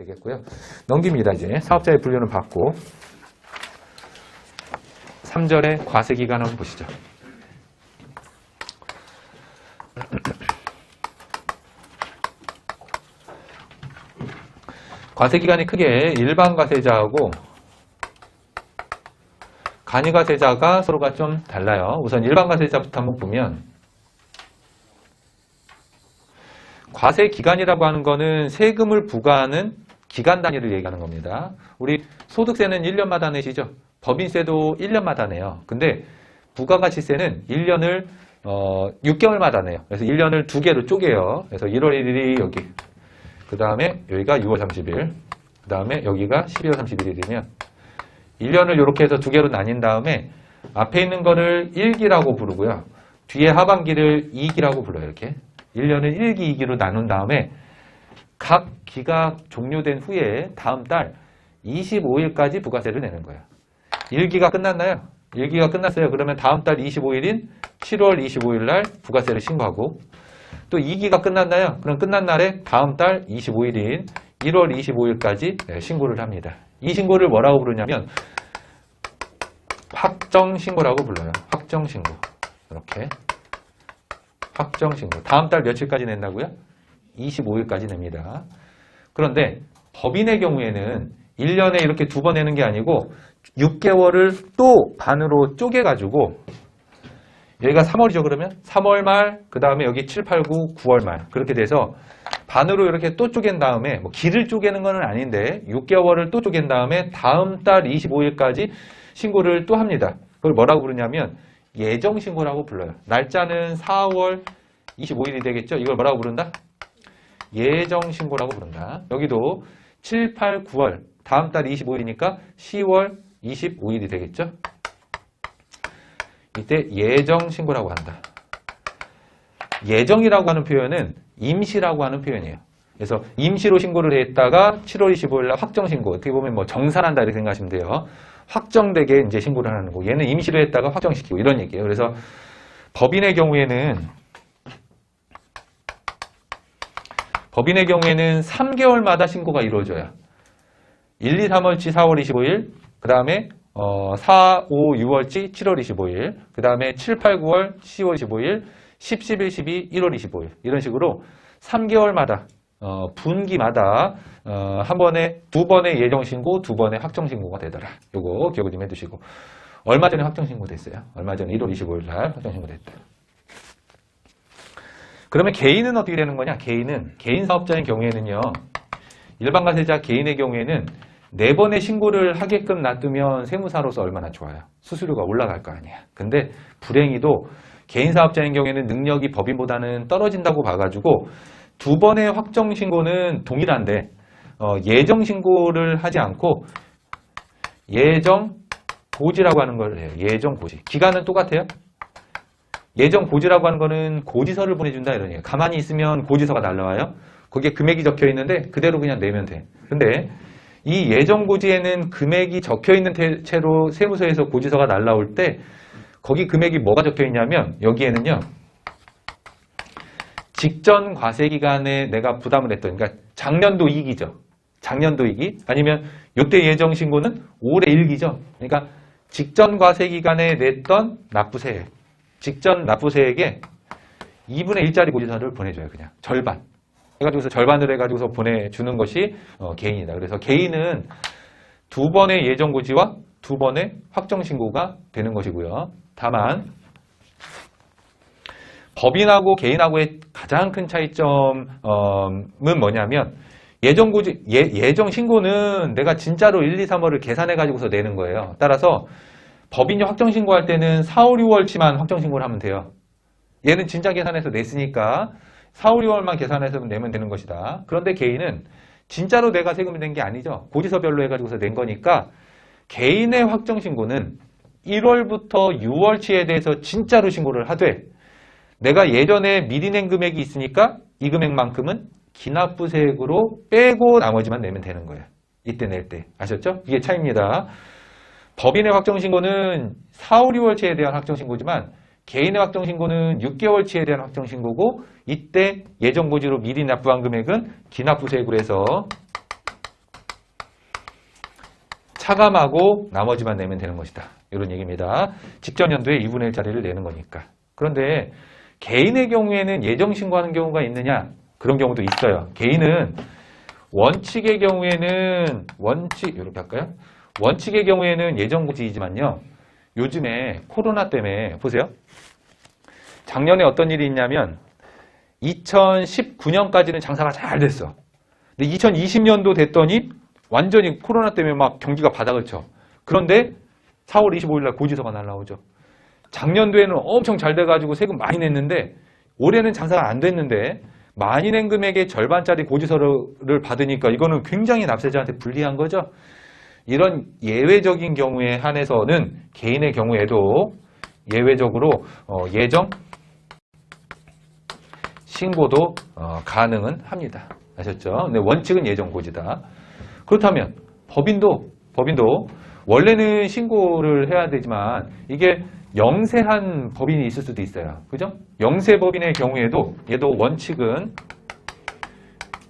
되겠고요. 넘깁니다. 이제 사업자의 분류는 받고 3절의 과세기간 한번 보시죠. 과세기간이 크게 일반 과세자하고 간이 과세자가 서로가 좀 달라요. 우선 일반 과세자부터 한번 보면 과세기간이라고 하는 거는 세금을 부과하는 기간 단위를 얘기하는 겁니다. 우리 소득세는 1년마다 내시죠. 법인세도 1년마다 내요. 근데 부가가치세는 1년을 6개월마다 내요. 그래서 1년을 2개로 쪼개요. 그래서 1월 1일이 여기, 그 다음에 여기가 6월 30일, 그 다음에 여기가 12월 31일이면 1년을 이렇게 해서 2개로 나뉜 다음에 앞에 있는 거를 1기라고 부르고요. 뒤에 하반기를 2기라고 불러요. 이렇게 1년을 1기, 2기로 나눈 다음에 각 기가 종료된 후에 다음 달 25일까지 부가세를 내는 거예요. 1기가 끝났나요? 1기가 끝났어요. 그러면 다음 달 25일인 7월 25일 날 부가세를 신고하고, 또 2기가 끝났나요? 그럼 끝난 날에 다음 달 25일인 1월 25일까지 신고를 합니다. 이 신고를 뭐라고 부르냐면 확정신고라고 불러요. 확정신고. 이렇게 확정신고. 다음 달 며칠까지 낸다고요? 25일까지 냅니다. 그런데 법인의 경우에는 1년에 이렇게 2번 내는 게 아니고 6개월을 또 반으로 쪼개가지고, 여기가 3월이죠. 그러면 3월 말, 그 다음에 여기 7, 8, 9, 9월 말, 그렇게 돼서 반으로 이렇게 또 쪼갠 다음에, 뭐 길을 쪼개는 건 아닌데 6개월을 또 쪼갠 다음에 다음 달 25일까지 신고를 또 합니다. 그걸 뭐라고 부르냐면 예정신고라고 불러요. 날짜는 4월 25일이 되겠죠. 이걸 뭐라고 부른다? 예정신고라고 부른다. 여기도 7, 8, 9월, 다음 달 25일이니까 10월 25일이 되겠죠. 이때 예정신고라고 한다. 예정이라고 하는 표현은 임시라고 하는 표현이에요. 그래서 임시로 신고를 했다가 7월 25일 날 확정신고, 어떻게 보면 뭐 정산한다 이렇게 생각하시면 돼요. 확정되게 이제 신고를 하는 거고, 얘는 임시로 했다가 확정시키고 이런 얘기예요. 그래서 법인의 경우에는 3개월마다 신고가 이루어져요. 1, 2, 3월치 4월 25일, 그 다음에 4, 5, 6월치 7월 25일, 그 다음에 7, 8, 9월 10월 25일, 10, 11, 12, 1월 25일, 이런 식으로 3개월마다 분기마다 한 번에 2번의 예정신고, 2번의 확정신고가 되더라. 요거 기억을 좀 해두시고, 얼마 전에 확정신고 됐어요. 얼마 전에 1월 25일 날 확정신고 됐다. 그러면 개인은 어떻게 되는 거냐? 개인 사업자의 경우에는요, 일반 과세자 개인의 경우에는 4번의 신고를 하게끔 놔두면 세무사로서 얼마나 좋아요. 수수료가 올라갈 거 아니야. 근데 불행히도 개인 사업자인 경우에는 능력이 법인보다는 떨어진다고 봐가지고 2번의 확정 신고는 동일한데 예정 신고를 하지 않고 예정 고지라고 하는 걸 해요. 예정 고지. 기간은 똑같아요. 예정 고지라고 하는 거는 고지서를 보내준다 이런 얘기예요. 가만히 있으면 고지서가 날라와요. 거기에 금액이 적혀 있는데 그대로 그냥 내면 돼. 근데 이 예정 고지에는 금액이 적혀 있는 채로 세무서에서 고지서가 날라올 때 거기 금액이 뭐가 적혀 있냐면, 여기에는요, 직전 과세 기간에 내가 부담을 했던, 그러니까 작년도 이익이죠. 작년도 이익이, 아니면 이때 예정 신고는 올해 일기죠. 그러니까 직전 과세 기간에 냈던 납부세액, 직전 납부세액에 2분의 1짜리 고지서를 보내줘요. 그냥 절반 해가지고서 절반을 해가지고서 보내주는 것이 개인이다. 그래서 개인은 2번의 예정 고지와 2번의 확정 신고가 되는 것이고요. 다만 법인하고 개인하고의 가장 큰 차이점은 뭐냐면, 예정 고지, 예정 신고는 내가 진짜로 1, 2, 3월을 계산해 가지고서 내는 거예요. 따라서 법인이 확정 신고할 때는 4, 5, 6월치만 확정 신고를 하면 돼요. 얘는 진짜 계산해서 냈으니까 4, 5, 6월만 계산해서 내면 되는 것이다. 그런데 개인은 진짜로 내가 세금을 낸 게 아니죠. 고지서별로 해가지고서 낸 거니까 개인의 확정 신고는 1월부터 6월치에 대해서 진짜로 신고를 하되, 내가 예전에 미리 낸 금액이 있으니까 이 금액만큼은 기납부세액으로 빼고 나머지만 내면 되는 거예요. 이때 낼 때. 아셨죠? 이게 차이입니다. 법인의 확정신고는 4, 5, 6월치에 대한 확정신고지만 개인의 확정신고는 6개월치에 대한 확정신고고, 이때 예정고지로 미리 납부한 금액은 기납부세액으로 해서 차감하고 나머지만 내면 되는 것이다. 이런 얘기입니다. 직전 연도에 2분의 1짜리를 내는 거니까. 그런데 개인의 경우에는 예정 신고하는 경우가 있느냐? 그런 경우도 있어요. 개인은 원칙의 경우에는 이렇게 할까요? 원칙의 경우에는 예정 고지이지만요. 요즘에 코로나 때문에 보세요. 작년에 어떤 일이 있냐면 2019년까지는 장사가 잘 됐어. 근데 2020년도 됐더니 완전히 코로나 때문에 막 경기가 바닥을 쳐. 그런데 4월 25일 날 고지서가 날라오죠. 작년도에는 엄청 잘 돼가지고 세금 많이 냈는데 올해는 장사가 안 됐는데 많이 낸 금액의 절반짜리 고지서를 받으니까 이거는 굉장히 납세자한테 불리한 거죠. 이런 예외적인 경우에 한해서는 개인의 경우에도 예외적으로 예정 신고도 가능은 합니다. 아셨죠? 근데 원칙은 예정 고지다. 그렇다면 법인도 원래는 신고를 해야 되지만 이게 영세한 법인이 있을 수도 있어요. 그죠? 영세 법인의 경우에도 얘도 원칙은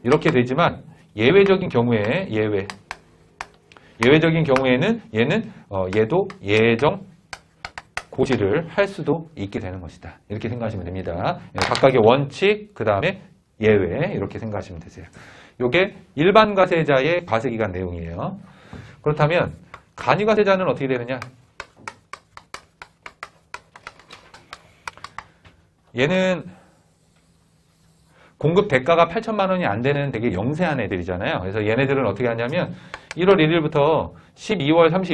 이렇게 되지만 예외적인 경우에 예외적인 경우에는 얘도 예정 고지를 할 수도 있게 되는 것이다. 이렇게 생각하시면 됩니다. 각각의 원칙, 그 다음에 예외 이렇게 생각하시면 되세요. 이게 일반 과세자의 과세기간 내용이에요. 그렇다면 간이과세자는 어떻게 되느냐? 얘는 공급 대가가 8천만 원이 안 되는 되게 영세한 애들이잖아요. 그래서 얘네들은 어떻게 하냐면 1월 1일부터 12월